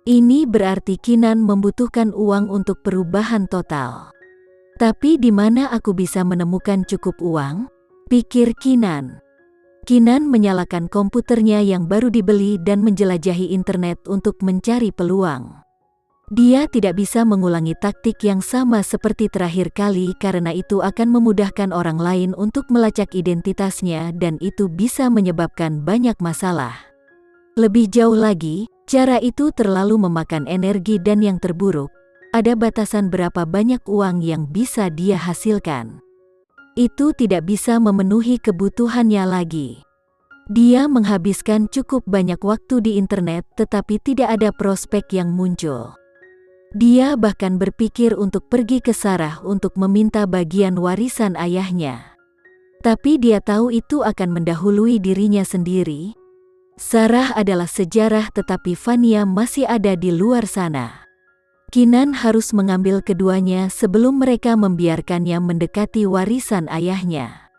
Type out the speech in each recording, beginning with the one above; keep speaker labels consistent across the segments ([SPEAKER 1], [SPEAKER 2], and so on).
[SPEAKER 1] Ini berarti Kinan membutuhkan uang untuk perubahan total. Tapi di mana aku bisa menemukan cukup uang? Pikir Kinan. Kinan menyalakan komputernya yang baru dibeli dan menjelajahi internet untuk mencari peluang. Dia tidak bisa mengulangi taktik yang sama seperti terakhir kali karena itu akan memudahkan orang lain untuk melacak identitasnya dan itu bisa menyebabkan banyak masalah. Lebih jauh lagi, cara itu terlalu memakan energi dan yang terburuk, ada batasan berapa banyak uang yang bisa dia hasilkan. Itu tidak bisa memenuhi kebutuhannya lagi. Dia menghabiskan cukup banyak waktu di internet tetapi tidak ada prospek yang muncul. Dia bahkan berpikir untuk pergi ke Sarah untuk meminta bagian warisan ayahnya. Tapi dia tahu itu akan mendahului dirinya sendiri. Sarah adalah sejarah tetapi Vanya masih ada di luar sana. Kinan harus mengambil keduanya sebelum mereka membiarkannya mendekati warisan ayahnya.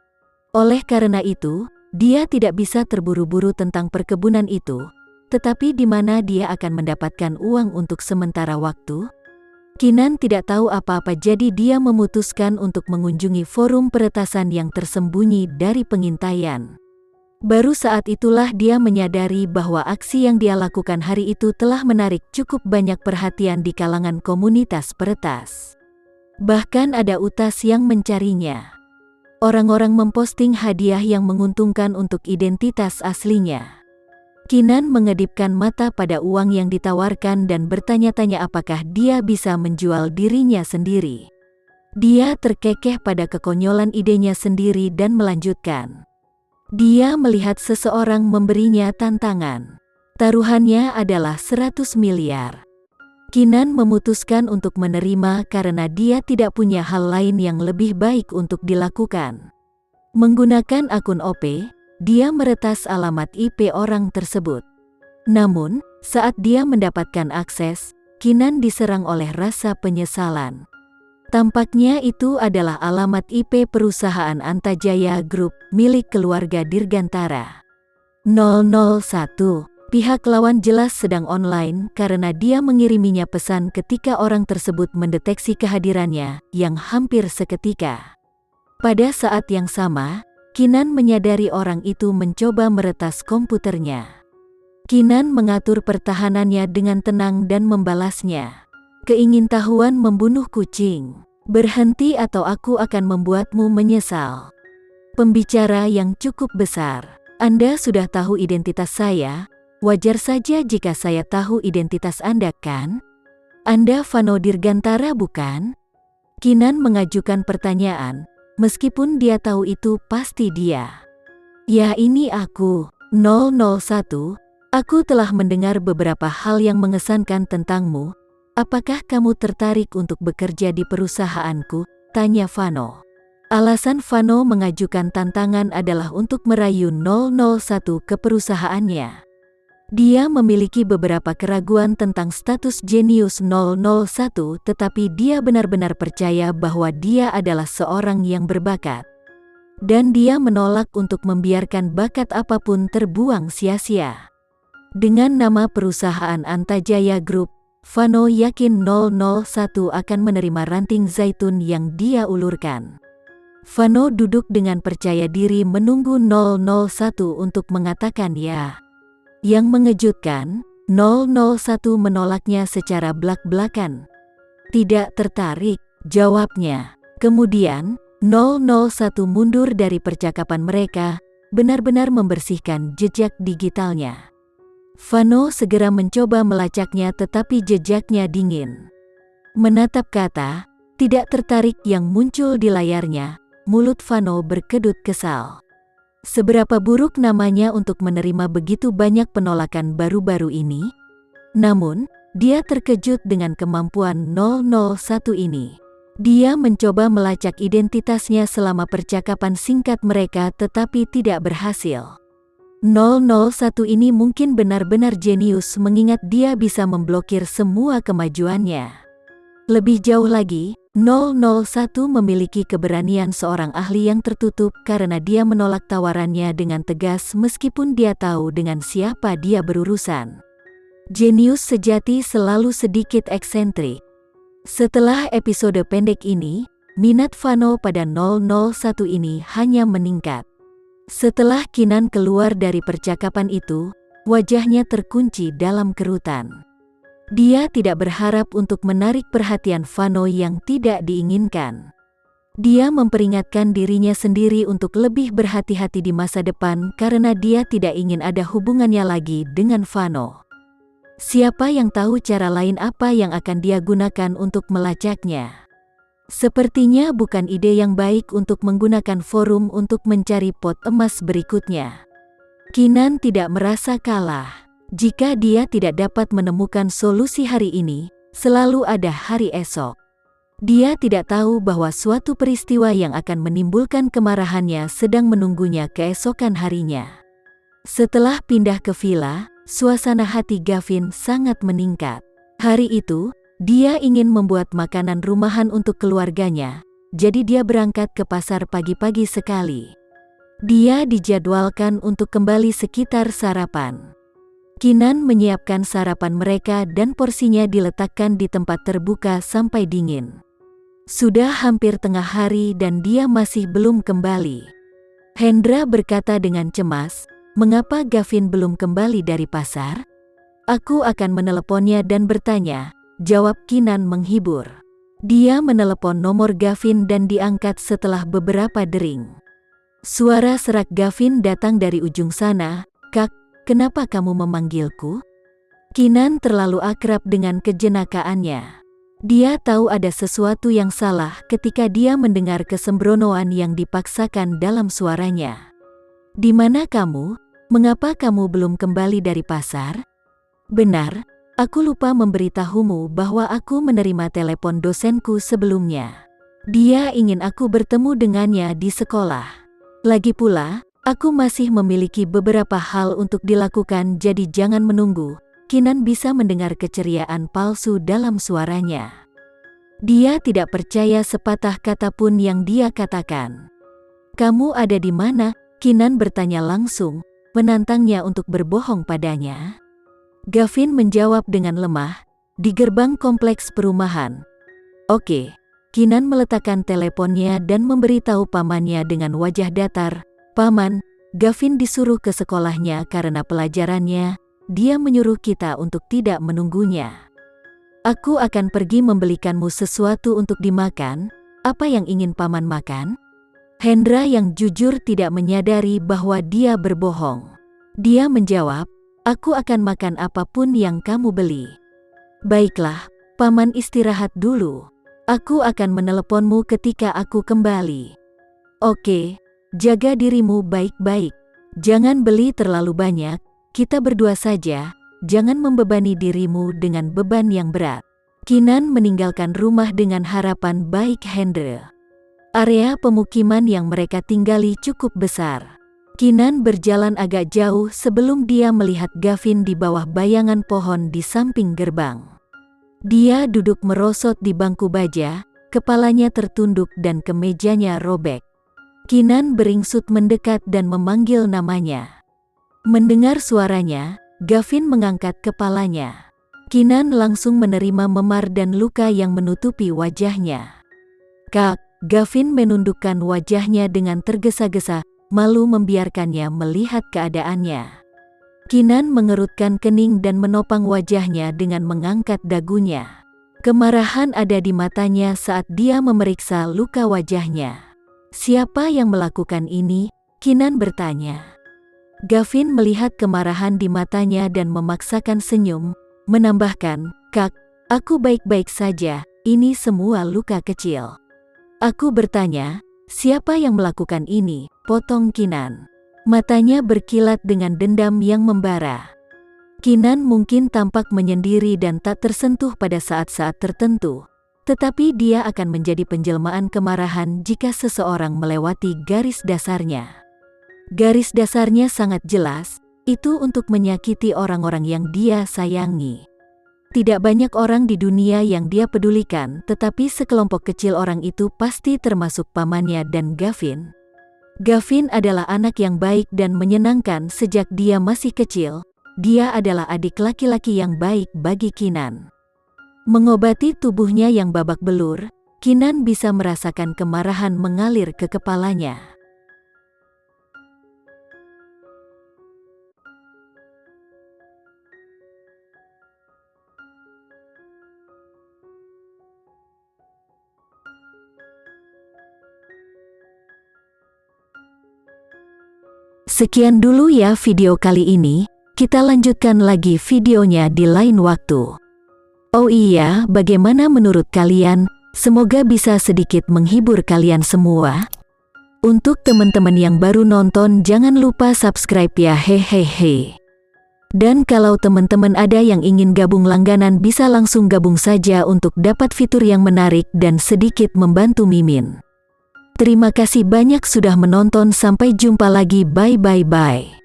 [SPEAKER 1] Oleh karena itu, dia tidak bisa terburu-buru tentang perkebunan itu. Tetapi di mana dia akan mendapatkan uang untuk sementara waktu? Kinan tidak tahu apa-apa jadi dia memutuskan untuk mengunjungi forum peretasan yang tersembunyi dari pengintaian. Baru saat itulah dia menyadari bahwa aksi yang dia lakukan hari itu telah menarik cukup banyak perhatian di kalangan komunitas peretas. Bahkan ada utas yang mencarinya. Orang-orang memposting hadiah yang menguntungkan untuk identitas aslinya. Kinan mengedipkan mata pada uang yang ditawarkan dan bertanya-tanya apakah dia bisa menjual dirinya sendiri. Dia terkekeh pada kekonyolan idenya sendiri dan melanjutkan. Dia melihat seseorang memberinya tantangan. Taruhannya adalah 100 miliar. Kinan memutuskan untuk menerima karena dia tidak punya hal lain yang lebih baik untuk dilakukan. Menggunakan akun OP, dia meretas alamat IP orang tersebut. Namun, saat dia mendapatkan akses, Kinan diserang oleh rasa penyesalan. Tampaknya itu adalah alamat IP perusahaan Antajaya Group milik keluarga Dirgantara. 001. Pihak lawan jelas sedang online karena dia mengiriminya pesan ketika orang tersebut mendeteksi kehadirannya yang hampir seketika. Pada saat yang sama, Kinan menyadari orang itu mencoba meretas komputernya. Kinan mengatur pertahanannya dengan tenang dan membalasnya. Keingintahuan membunuh kucing. Berhenti atau aku akan membuatmu menyesal. Pembicara yang cukup besar. Anda sudah tahu identitas saya, wajar saja jika saya tahu identitas Anda kan? Anda Vano Dirgantara bukan? Kinan mengajukan pertanyaan. Meskipun dia tahu itu pasti dia. Ya ini aku, 001. Aku telah mendengar beberapa hal yang mengesankan tentangmu. Apakah kamu tertarik untuk bekerja di perusahaanku? Tanya Vano. Alasan Vano mengajukan tantangan adalah untuk merayu 001 ke perusahaannya. Dia memiliki beberapa keraguan tentang status jenius 001 tetapi dia benar-benar percaya bahwa dia adalah seorang yang berbakat. Dan dia menolak untuk membiarkan bakat apapun terbuang sia-sia. Dengan nama perusahaan Antajaya Group, Vano yakin 001 akan menerima ranting zaitun yang dia ulurkan. Vano duduk dengan percaya diri menunggu 001 untuk mengatakan ya. Yang mengejutkan, 001 menolaknya secara belak-belakan. Tidak tertarik, jawabnya. Kemudian, 001 mundur dari percakapan mereka, benar-benar membersihkan jejak digitalnya. Vano segera mencoba melacaknya tetapi jejaknya dingin. Menatap kata, tidak tertarik yang muncul di layarnya, mulut Vano berkedut kesal. Seberapa buruk namanya untuk menerima begitu banyak penolakan baru-baru ini? Namun, dia terkejut dengan kemampuan 001 ini. Dia mencoba melacak identitasnya selama percakapan singkat mereka tetapi tidak berhasil. 001 ini mungkin benar-benar jenius mengingat dia bisa memblokir semua kemajuannya. Lebih jauh lagi, 001 memiliki keberanian seorang ahli yang tertutup karena dia menolak tawarannya dengan tegas meskipun dia tahu dengan siapa dia berurusan. Jenius sejati selalu sedikit eksentrik. Setelah episode pendek ini, minat Vano pada 001 ini hanya meningkat. Setelah Kinan keluar dari percakapan itu, wajahnya terkunci dalam kerutan. Dia tidak berharap untuk menarik perhatian Vano yang tidak diinginkan. Dia memperingatkan dirinya sendiri untuk lebih berhati-hati di masa depan karena dia tidak ingin ada hubungannya lagi dengan Vano. Siapa yang tahu cara lain apa yang akan dia gunakan untuk melacaknya. Sepertinya bukan ide yang baik untuk menggunakan forum untuk mencari pot emas berikutnya. Kinan tidak merasa kalah. Jika dia tidak dapat menemukan solusi hari ini, selalu ada hari esok. Dia tidak tahu bahwa suatu peristiwa yang akan menimbulkan kemarahannya sedang menunggunya keesokan harinya. Setelah pindah ke villa, suasana hati Gavin sangat meningkat. Hari itu, dia ingin membuat makanan rumahan untuk keluarganya, jadi dia berangkat ke pasar pagi-pagi sekali. Dia dijadwalkan untuk kembali sekitar sarapan. Kinan menyiapkan sarapan mereka dan porsinya diletakkan di tempat terbuka sampai dingin. Sudah hampir tengah hari dan dia masih belum kembali. Hendra berkata dengan cemas, "Mengapa Gavin belum kembali dari pasar?" "Aku akan meneleponnya dan bertanya," jawab Kinan menghibur. Dia menelepon nomor Gavin dan diangkat setelah beberapa dering. Suara serak Gavin datang dari ujung sana. "Kak, kenapa kamu memanggilku?" Kinan terlalu akrab dengan kejenakaannya. Dia tahu ada sesuatu yang salah ketika dia mendengar kesembronoan yang dipaksakan dalam suaranya. "Di mana kamu? Mengapa kamu belum kembali dari pasar?" "Benar, aku lupa memberitahumu bahwa aku menerima telepon dosenku sebelumnya. Dia ingin aku bertemu dengannya di sekolah. Lagi pula, aku masih memiliki beberapa hal untuk dilakukan jadi jangan menunggu." Kinan bisa mendengar keceriaan palsu dalam suaranya. Dia tidak percaya sepatah kata pun yang dia katakan. "Kamu ada di mana?" Kinan bertanya langsung, menantangnya untuk berbohong padanya. Gavin menjawab dengan lemah, "Di gerbang kompleks perumahan." "Oke." Kinan meletakkan teleponnya dan memberitahu pamannya dengan wajah datar, "Paman, Gavin disuruh ke sekolahnya karena pelajarannya. Dia menyuruh kita untuk tidak menunggunya. Aku akan pergi membelikanmu sesuatu untuk dimakan. Apa yang ingin paman makan?" Hendra yang jujur tidak menyadari bahwa dia berbohong. Dia menjawab, "Aku akan makan apapun yang kamu beli." "Baiklah, paman istirahat dulu. Aku akan meneleponmu ketika aku kembali." "Oke, jaga dirimu baik-baik. Jangan beli terlalu banyak. Kita berdua saja, jangan membebani dirimu dengan beban yang berat." Kinan meninggalkan rumah dengan harapan baik Hendra. Area pemukiman yang mereka tinggali cukup besar. Kinan berjalan agak jauh sebelum dia melihat Gavin di bawah bayangan pohon di samping gerbang. Dia duduk merosot di bangku baja, kepalanya tertunduk dan kemejanya robek. Kinan beringsut mendekat dan memanggil namanya. Mendengar suaranya, Gavin mengangkat kepalanya. Kinan langsung menerima memar dan luka yang menutupi wajahnya. "Kak," Gavin menundukkan wajahnya dengan tergesa-gesa, malu membiarkannya melihat keadaannya. Kinan mengerutkan kening dan menopang wajahnya dengan mengangkat dagunya. Kemarahan ada di matanya saat dia memeriksa luka wajahnya. "Siapa yang melakukan ini?" Kinan bertanya. Gavin melihat kemarahan di matanya dan memaksakan senyum, menambahkan, "Kak, aku baik-baik saja, ini semua luka kecil." "Aku bertanya, siapa yang melakukan ini?" potong Kinan. Matanya berkilat dengan dendam yang membara. Kinan mungkin tampak menyendiri dan tak tersentuh pada saat-saat tertentu, tetapi dia akan menjadi penjelmaan kemarahan jika seseorang melewati garis dasarnya. Garis dasarnya sangat jelas, itu untuk menyakiti orang-orang yang dia sayangi. Tidak banyak orang di dunia yang dia pedulikan, tetapi sekelompok kecil orang itu pasti termasuk pamannya dan Gavin. Gavin adalah anak yang baik dan menyenangkan sejak dia masih kecil. dia adalah adik laki-laki yang baik bagi Kinan. Mengobati tubuhnya yang babak belur, Kinan bisa merasakan kemarahan mengalir ke kepalanya. Sekian dulu ya video kali ini, kita lanjutkan lagi videonya di lain waktu. Oh iya, bagaimana menurut kalian? Semoga bisa sedikit menghibur kalian semua. Untuk teman-teman yang baru nonton, jangan lupa subscribe ya, hehehe. Dan kalau teman-teman ada yang ingin gabung langganan, bisa langsung gabung saja untuk dapat fitur yang menarik dan sedikit membantu Mimin. Terima kasih banyak sudah menonton, sampai jumpa lagi, bye.